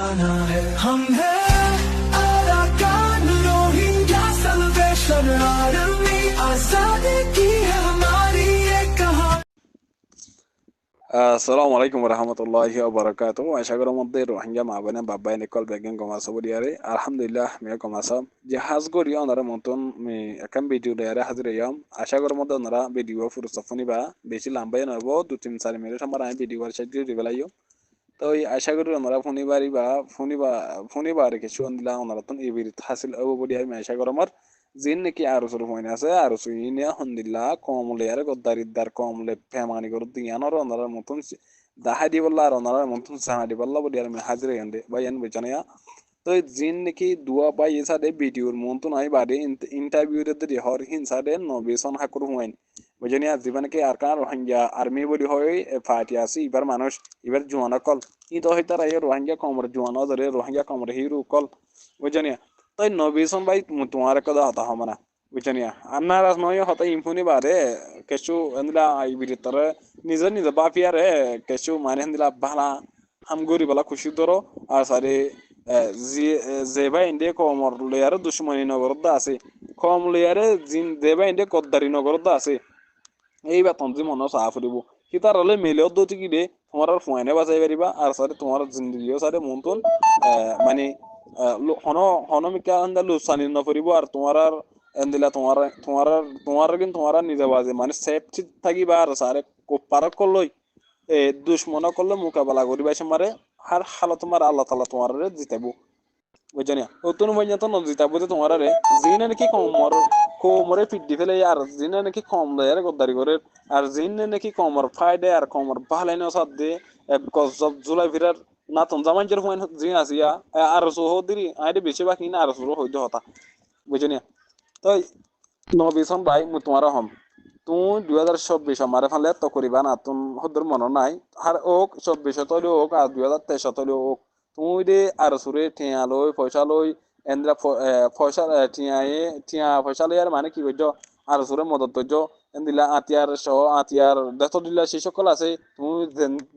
आना है हम हैं अराकान रोहिंग्या सल्वेशन आर्मी आजादी की है हमारी ये कहानी। আসসালামু আলাইকুম রহমতুল্লাহি ওয়া আশা করার মধ্যে রোহিঙ্গা মা বোনে বাবাই নিকল বেগেন কমাসা বলিয়ারে আলহামদুলিল্লাহ মে কমাসাম জাহাজ গরি ওনারা মতন মে একাম ভিডিও দেয়ারে হাজির ইয়াম আশা করার মধ্যে ওনারা ভিডিও ফুরসফনি বা বেশি লম্বাই নব 2-3-4 মিনিট আমার ভিডিও আর সাইড দিবেলাইও তো এই আশা করি ওনারা ফোনিবারি বা ফোনিবারে কিছু ওনলা ওনারা তন ইবিরিত হাসিল অব বলিয়ার মে আশা করার জিন নাকি আরো শুরু হইন আছে আরো সুইনে হন্দিল্লা কমলে আর গদ্দারিদ্দার কমলে ফেমানি করে দিয়ানোর ওনার মতন দাহাদি বললা আর ওনার মতন সাহাদি বললা বলি আর আমি হাজির হইন্ডে ভাইয়ান বেচানিয়া তো জিন নাকি দুয়া পাই এসাদে ভিডিওর মতন আই বাদে ইন্টারভিউ রে হর হিনসাদে নবেশন হাকুর হইন বুঝনিয়া জীবনকে আর কার রোহিঙ্গা আর্মি বলি হয় ফাটি আছে এবার মানুষ এবার জোয়ানা কল ই তো হইতার আই রোহিঙ্গা কমর জোয়ানা ধরে রোহিঙ্গা কমর হিরো কল বুঝনিয়া তাই নবীসন ভাই তোমার কথা হতা হমানা বুঝনিয়া আন্নার নয় হতা ইমফুনি বারে কেসু এন্দিলা আই বিরিতরে নিজে নিজে বাপিয়ারে কেসু মানে এন্দিলা বালা হামগুরি বালা খুশি ধরো আর সারে যে ভাই ইন্ডে কমর লয়ারে দুশ্মনী নগরত আছে কম লয়ারে জিন দেবা ইন্ডে কদ্দারি নগরত আছে এই বেতন যে মনে সাফ দিব কি তার হলে মেলেও দতি কি দে তোমার আর ফোনে বাঁচাই পারিবা আর সারে তোমার জিন্দগিও সারে মন্তন মানে হন হনমিকা আন্দা লুসানি নফরিব আর তোমার আর এন্দিলা তোমার কিন্তু তোমার নিজে বাজে মানে সেফটি থাকিবা আর সারে কোপার করলই দুশ্মন করলে মোকাবেলা করিবা মারে হার হালত তোমার আল্লাহ তাআলা তোমার জিতাবো বুঝনি অতন মইনা তো নজিতাবো যে তোমার রে জিনে নাকি কোমরে পিডি ফেলে আর জিনে নাকি কম দেয় আর গদ্দারি করে আর জিনে নাকি কমর ফায়দে আর কমর ভালাইনো সাদ দে গজব জুলাই ফিরার না তন জামান জের হইন জিন আসিয়া আর সো হদিরি আইডে বেশি বাকি না আর সো হইতে হতা বুঝনি তো নবিসন ভাই মু তোমার হম তুই 2024 আমারে ফালে তো করিবা না তুম হদর মন নাই আর ওক 24 তলি ওক আর 2023 তলি ওক তুই দে আর সুরে টিয়া লই পয়সা লই এন্দ্রা পয়সা টিয়া পয়সা লই আর মানে কি কইছো আর সুরে মদত কইছো এন্দিলা আতিয়ার সহ আতিয়ার দত দিলা সেই সকল আছে তুই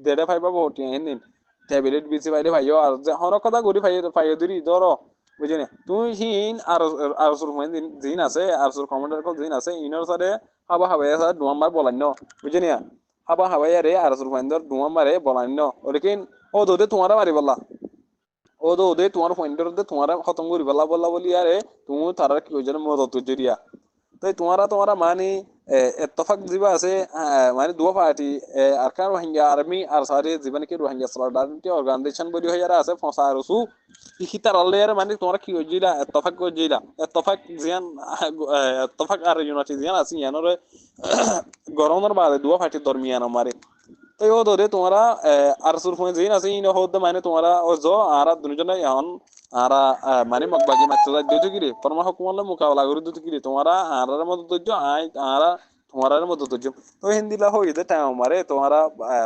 দেড়ে ফাইবা টিয়া এনিন ট্যাবলেট বিসি বাইরে ভাইও আর হন কথা গরি ফাইও দিরি ধরো বুঝিনি তুই হিন আর সুর জিন আছে আর সুর কমান্ডার কল জিন আছে ইনর সারে হাবা হাবাই সারে দুয়াম্বার বলান্য বুঝিনি হাবা হাবাই রে আর সুর কমান্ডার দুয়াম্বারে বলান্য ওরকিন ও দোদে তোমারা মারি বললা ও দো দে তোমার পয়েন্টের দে তোমার খতম করি বলা বললা বলি আরে তুমি তারা কি ওই জন্য মদত জরিয়া তাই তোমারা মানে এতফাক জিবা আছে মানে দুয়া পার্টি আর কার রোহিঙ্গা আর্মি আর সারে জীবন কি রোহিঙ্গা সলিডারিটি অর্গানাইজেশন বলি হই আর আছে ফসা রসু হিতার আল্লাহ মানে তোমরা কি হইজিলা এতফাক কইজিলা এতফাক জিয়ান এতফাক আর ইউনাইটেড জিয়ান আছে ইয়ানরে গরমের বাদে দুয়া পার্টি দরমিয়ান আমারে তো ও ধরে তোমরা আর সুর ফোন জিন আছে ইনো হদ মানে তোমরা ও জো আর দুজনে এখন আর মানে মগবাগি মাত্র দিতে কি রে পরমা হুকুমলে মোকাবেলা করে দিতে কি রে তোমরা আর মদত দজ্জ আই আর তোমার মদত দজ্জ তো হিন্দিলা হই দে টাইম মারে তোমরা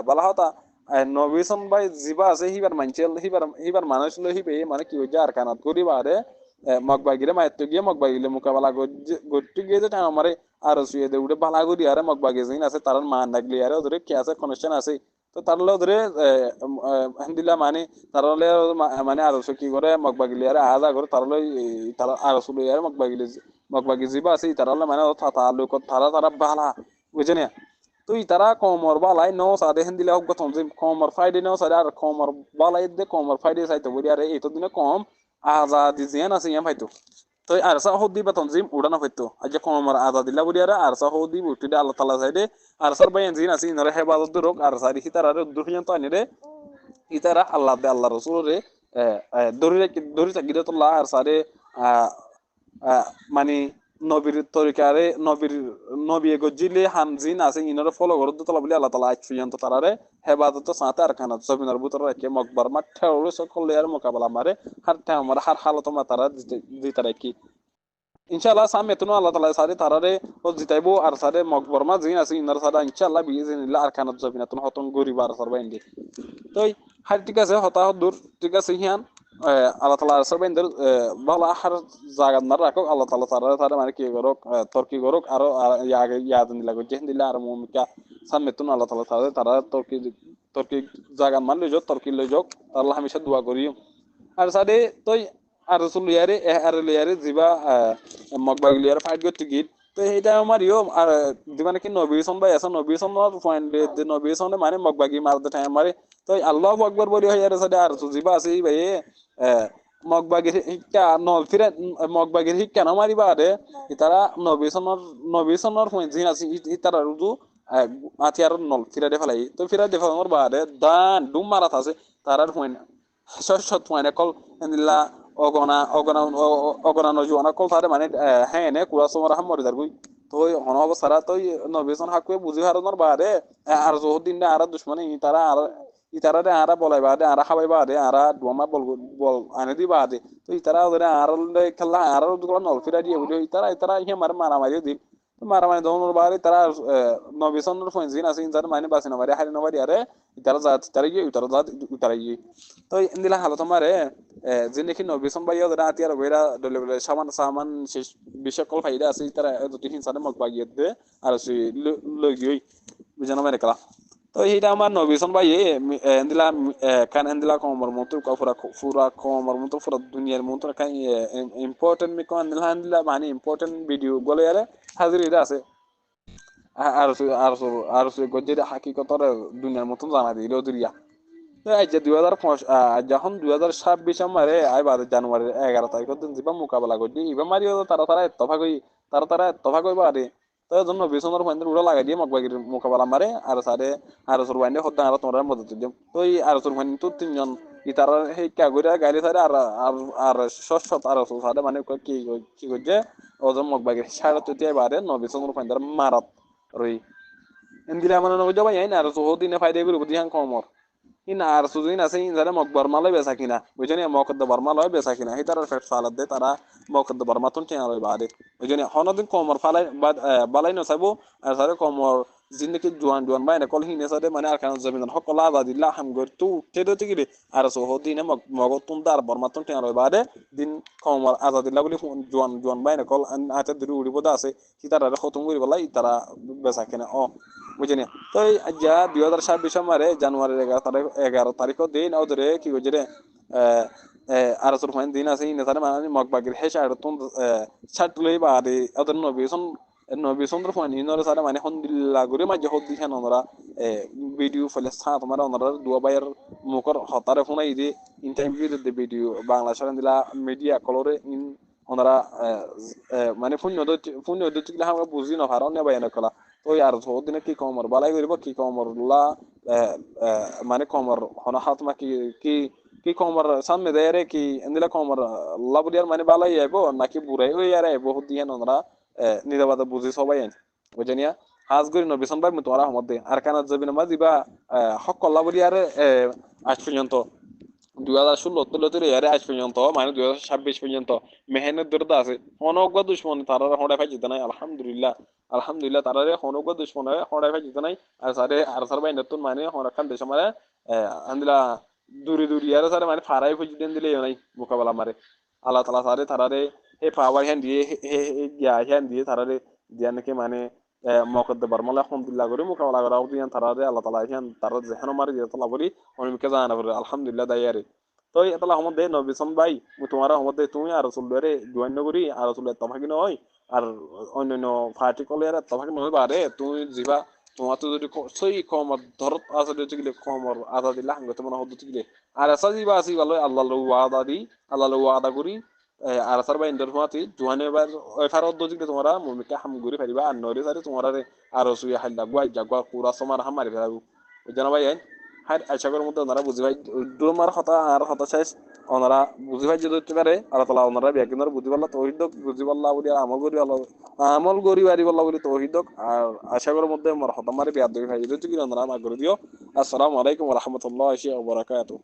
বলা হতা নবিসন ভাই জিবা আছে হিবার মানুষ লো হিবে মানে কি হই আর কানাত করি বারে মগবাগিরে মাইতো গিয়ে মগবাগিলে মোকাবেলা করতে গিয়ে যে টাইম মারে আর সুয়ে দে উড়ে বালা করি আরে মগবাগে জিন আছে তার মান লাগলি আরে ওদের কি আছে কানেকশন আছে তো তার ওদের হিন্দিলা মানে তার মানে আর কি করে মগবাগিলি আরে আজা করে তার আর সুলে আরে মগবাগি জিবা আছে তার মানে তাতা লোক তারা বালা বুঝেনি তুই তারা কমর বালাই ন সাদে হিন্দিলা হোক গতম যে কমর ফাইডে ন সাদে আর কমর বালাই দে কমর ফাইডে চাইতে বলি আরে এই তো দিনে কম আজাদি জিয়ান আছে ইয়াম পাইতো তো আর সা হদি বেতন জিম উড়ানো হইতো আজ কমর আজাদিল্লা বলি আরে আর সা হদি উঠিদে আল্লাহ তাআলা সাইডে আর সার ভাই জিন আছে নরে হেফাজত রোক আর সারি হিতারা দুহিয়ান তো আনি রে ইতারা আল্লাহ দে আল্লাহ রাসূল রে দরি তাকিদাতুল্লাহ আর সারে মানে নবীর তরিকারে নবী গজিলে হানজিন আছে ইনরে ফলো করতে তলা বলি আল্লাহ তাআলা আইফিয়ান তো তারারে হেফাজত সাথে আর খানাত জমিনের ভিতর রাখে মকবার মাঠে ওরে সকল এর মোকাবেলা মারে হার টা আমার হার হালত মা তারা দিতে রাখি ইনশাআল্লাহ সামনে তো আল্লাহ তাআলা সারে তারারে ও জিতাইবো আর সারে মকবর মা জিন আছে ইনার সারা ইনশাআল্লাহ বিইজনিল্লাহ আর খানাত জমিনাতুন হতন গরিব আর সারবা ইন্দি তো হার ঠিক আছে হতা দূর ঠিক আছে হিয়ান আল্লাহ তাআলা সারবেন্দের ভালো আহার জায়গা না রাখো আল্লাহ তাআলা তারা মানে কি করক তরকি করক আর আগে ইয়াদ নিলা গো যেন দিলা আর মুমিকা সামনে তো আল্লাহ তাআলা তারা তরকি জায়গা মান লই যাও তরকি লই যাও আল্লাহ হামেশা দোয়া করি আর সাদে তুই আর রসুল লিয়ারে আর লিয়ারে জিবা মগবাগ লিয়ারে ফাইট করতে গিয়ে তো এটা আমার আর মানে কি নবী সন ভাই আছে নবী সনের পয়েন্ট নবী সনে মানে মগবাগি মারতে টাইম মারে তো আল্লাহ আকবার বলি হয় আর সাদে আর জিবা আছে ভাই মগবাগির শিক্ষা নল ফিরে মগবাগির শিক্ষা না মারিবা আরে তারা নবী সনের পয়েন্ট জিন আছে তারা রুজু আতিয়ার নল ফিরে দে ফেলাই তো ফিরে দে ফেলানোর বাদে দান ডুম মারাত আছে তারার পয়েন্ট সত পয়েন্ট কল এন্দিলা অগনা নজুয়ানা কল তারে মানে হ্যাঁ নে কুড়া সময় হাম মরি দারগুই তো হন অবস্থারা তো নবীসন হাকুয়ে বুঝি হারানোর বাদে আর যহদিন আর দুশ্মনে তারা আর ইতারা আরা বলাই বাদে আরা খাবাই বাদে আরা ডুয়ামা বল আনে দি বাদে তো ইতারা ওদের আর খেলা আর নল ফিরা দিয়ে বুঝি ইতারা ইহে মারামারি দিল মারামারি দমনের বাদে তারা নবীসনের ফোন জিন আছে ইনজার মানে বাসি না বাড়ি হারি না বাড়ি আরে ইতারা জাত তারা গিয়ে ইতারা গিয়ে তো ইন্দিলা হালত আমারে যে নাকি নবীসন ভাই ওদের আতিয়ার বেরা দলে বলে সামান শেষ বিষয় কল ফাইদা আছে তারা দুটি হিংসানে মগ বাগিয়ে দে আর সে লই গিয়ে বুঝানো মেরে কলা তো এইটা আমার নবীসন ভাই এন্দিলা কান এন্দিলা কমর মতো পুরা কমর মতো পুরা দুনিয়ার মতো কান ইম্পর্টেন্ট মি কোন এন্দিলা মানে ইম্পর্টেন্ট ভিডিও বলে আরে হাজির এটা আছে আর আর গজ্জের হাকিকতর দুনিয়ার মতন জানা দিল দুরিয়া তো আজ 2005 যখন 2026 মারে আই বাদ জানুয়ারির 11 তারিখ দিন যাবা মোকাবেলা করছি এবার মারিও তারা তফা কইবা আরে তো জন্য বিছনের ফাইন্ডার উড়া লাগাই দিয়ে মগবাগির মোকাবেলা মারে আর সারে আর সর বাইন্ডে হদ্দা আর তোমরা মদত দিম তো এই আর সর ফাইন্ড তো তিনজন ইতার সেই কাগরে গাড়ি সারে আর আর সশত আর সারে মানে কি করছে ওজন মগবাগির সাড়ে তো দিয়ে বারে নবিছনের ফাইন্ডার মারাত রই এন্দিলা মানে নব যাবাই আইন আর সহ দিনে ফায়দা করব দিহান কমর ইন আর সুদিন আছে ইন যারা মক বর্মালয় বেচা কিনা বুঝনি মকদ্দ বর্মালয় বেচা কিনা হি তারা ফেট ফালাত দে তারা মকদ্দ বর্মাতন চেনা লয় বাদে বুঝনি হনদিন কমর ফালাই বালাই নসাবো আর সারে কমর জিন্দকি জোয়ান বাইনা কল হিনে সারে মানে আর কান জমিন হকলা আবাদিল্লাহ হাম গর তু তেদো তিগিরে আর সহ দিনে মগতুন দার বর্মাতন চেনা লয় বাদে দিন কমর আজাদিল্লাহ বলি জোয়ান বাইনা কল আতে দূর উড়ি বদা আছে হি তারা খতম করি বলাই তারা বেচা কিনা বুঝিনি তো যা 2026 মারে জানুয়ারির 11 তারিখ দিন ওদের কি করছে রে আর ফাইন দিন আছে ইনে মানে মগবাগির হেসা আর তুন ছাটলই বাদে ওদের নবীসন্দ্র ফাইন ইনরে সারা মানে হন্দিল্লা করে মাঝে হদ্দি খান ওনারা ভিডিও ফলে সাত মারা ওনারা দুয়া বাইয়ের মুখর হতারে ফোনাই দিয়ে ইন্টারভিউ দিতে ভিডিও বাংলা সারা দিলা মিডিয়া কলরে ইন ওনারা মানে ফোন দিতে আমরা বুঝি না হার অন্য বাইনা কলা ওই আর দিনে কি কমর বালাই করিব কি কমর লা মানে কমর হনা হাত মা কি কমর সামনে দেয় রে কি এন্দিলা কমর লাবুলিয়ার মানে বালাই আইব নাকি বুড়াই ওই আর বহুত দিয়ে ওনারা নিরাপদে বুঝি সবাই বুঝেনিয়া হাজ করি নবিসন ভাই তোরা মধ্যে আর কানার যাবি না দিবা হক লাবুলিয়ার আজ পর্যন্ত 2016 এর আজ পর্যন্ত মানে 2026 পর্যন্ত মেহনত দরদা আছে অনজ্ঞ দুশ্মন তারা হড়াই ফাই জিতে নাই আলহামদুলিল্লাহ তারা অনজ্ঞ দুশ্মন হড়াই ফাই জিতে নাই আর সারে আর সার ভাই নতুন মানে হরাকান দেশ মানে আন্দিলা দূরি আর সারে মানে ফারাই ফুজি দেন দিলে নাই মোকাবেলা মারে আল্লাহ তাআলা সারে তারারে হে পাওয়ার হ্যান্ড দিয়ে হে গিয়া হ্যান্ড দিয়ে তারারে দিয়া নাকি মানে মকদ্দ বর্মাল আলহামদুলিল্লাহ করে মোকাবেলা করা দিয়ান তারারে আল্লাহ তাআলা হ্যান তারা যেখানে মারি দিয়ে তাআলা বলি অনেকে জানা করে আলহামদুলিল্লাহ দাইয়ারে তো এতলা আমাদের নবিসন ভাই তোমার আমাদের তুমি আর রাসূলরে জয়েন করি আর রাসূলের তফাকি নয় আর অন্যান্য পার্টি কলের তফাকি নয় বারে তুমি জিবা তোমার তো যদি সই কমর ধরত আছে যদি কমর আদা দিলা হাঙ্গ তোমার হদ্দ দিলে আর আসা জিবা আসি ভালো আল্লাহ ওয়াদা করি আর সার ভাই ইন্টার ফাতি জোয়ানে বার ওই ফার হদ্দ দিলে তোমরা মুমিকে হাম ঘুরি ফেরিবা আর নরে সারে তোমার আর সুই হাল্লা জাগুয়া পুরা সমার হাম মারি ফেলাবো জানা ভাই হাই আশা করার মধ্যে ওনারা বুঝি ভাই ডুমার হতা আর হতা শেষ ওনারা বুঝি ভাই যদি হতে পারে আল্লাহ তাআলা ওনারা ব্যাকিনার বুঝি পারলা তৌহিদ বুঝি পারলা বলি আমল করি বাড়ি পারলা বলি তৌহিদ আর আশা করার মধ্যে আমার হতা মারি বিয়াদ ভাই যদি কি ওনারা মা করে দিও আসসালামু আলাইকুম ওয়া রাহমাতুল্লাহি ওয়া বারাকাতুহু